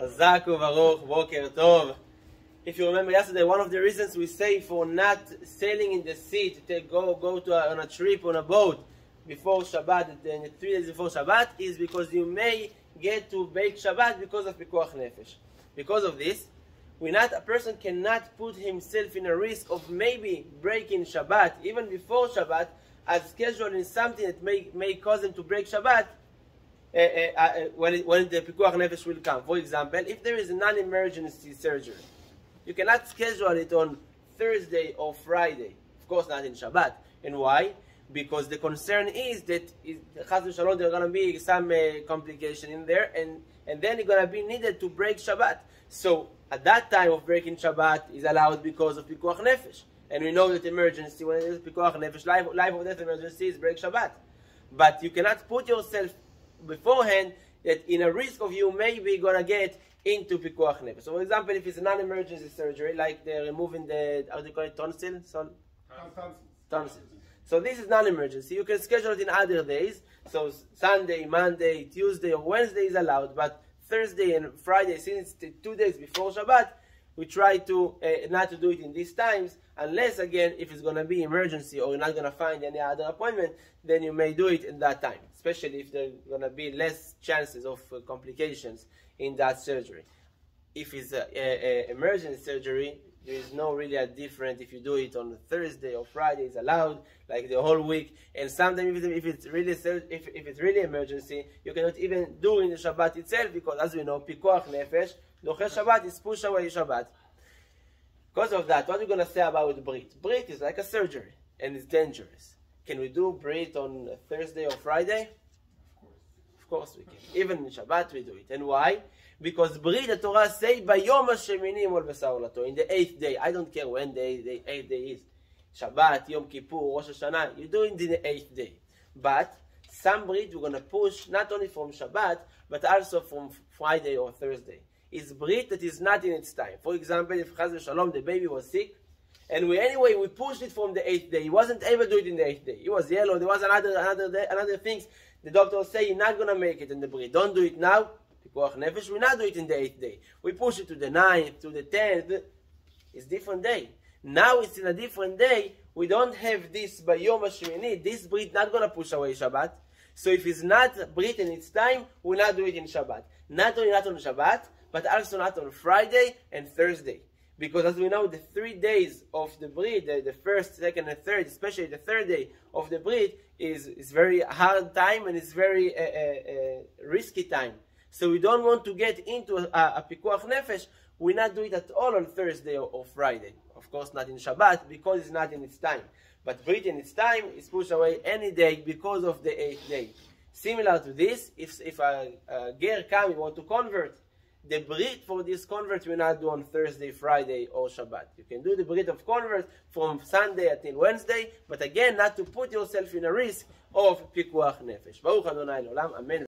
Chazak u'baruch, boker tov. If you remember yesterday, one of the reasons we say for not sailing in the sea to go on a trip on a boat before Shabbat, 3 days before Shabbat, is because you may get to break Shabbat because of pikuach nefesh. Because of this, a person cannot put himself in a risk of maybe breaking Shabbat even before Shabbat, as scheduling something that may cause him to break Shabbat when the pikuach nefesh will come. For example, if there is a non-emergency surgery, you cannot schedule it on Thursday or Friday. Of course, not in Shabbat. And why? Because the concern is that chas v'shalom there are going to be some complication in there, and then it's going to be needed to break Shabbat. So at that time of breaking Shabbat is allowed because of pikuach nefesh. And we know that emergency, when it is pikuach nefesh, life or death emergency is break Shabbat. But you cannot put yourself beforehand that in a risk of you maybe going to get into pikuach nefesh. So for example, if it's a non-emergency surgery, like they're removing the, how do you call it, tonsil? Tonsils. So this is non-emergency. You can schedule it in other days. So Sunday, Monday, Tuesday, or Wednesday is allowed. But Thursday and Friday, since it's 2 days before Shabbat, we try to not to do it in these times, unless, again, if it's going to be emergency or you're not going to find any other appointment, then you may do it in that time, especially if there are going to be less chances of complications in that surgery. If it's an emergency surgery, there is no really a difference if you do it on Thursday or Friday. It's allowed, like the whole week. And sometimes if it's really emergency, you cannot even do in the Shabbat itself, because as we know, pikuach nefesh, doche Shabbat is push away Shabbat. Because of that, what are we going to say about Brit? Brit is like a surgery, and it's dangerous. Can we do Brit on Thursday or Friday? Of course we can. Even in Shabbat we do it. And why? Because Brit, the Torah say, Bayom HaShemini Mol Besar Lato, in the 8th day. I don't care when the 8th day is. Shabbat, Yom Kippur, Rosh Hashanah. You do it in the 8th day. But some Brit we're going to push not only from Shabbat, but also from Friday or Thursday. It's Brit that is not in its time. For example, if chas v'shalom the baby was sick, and we pushed it from the 8th day. He wasn't able to do it in the 8th day. He was yellow. There was another things. The doctor will say, you're not going to make it in the Brit. Don't do it now. Pikuach nefesh, we not do it in the 8th day. We push it to the 9th, to the 10th. It's different day. Now it's in a different day. We don't have this Bayom HaShemini. This Brit not going to push away Shabbat. So if it's not Brit in its time, we'll not do it in Shabbat. Not only not on Shabbat, but also not on Friday and Thursday. Because as we know, the 3 days of the Brit, the first, second, and third, especially the third day of the Brit, is very hard time, and it's very risky time. So we don't want to get into a pikuach nefesh. We not do it at all on Thursday or Friday. Of course, not in Shabbat, because it's not in its time. But Brit in its time is pushed away any day because of the 8th day. Similar to this, if a ger come, you want to convert, the Brit for this convert we not do on Thursday, Friday, or Shabbat. You can do the Brit of convert from Sunday until Wednesday, but again, not to put yourself in a risk of pikuach nefesh. Baruch Adonai L'olam. Amen.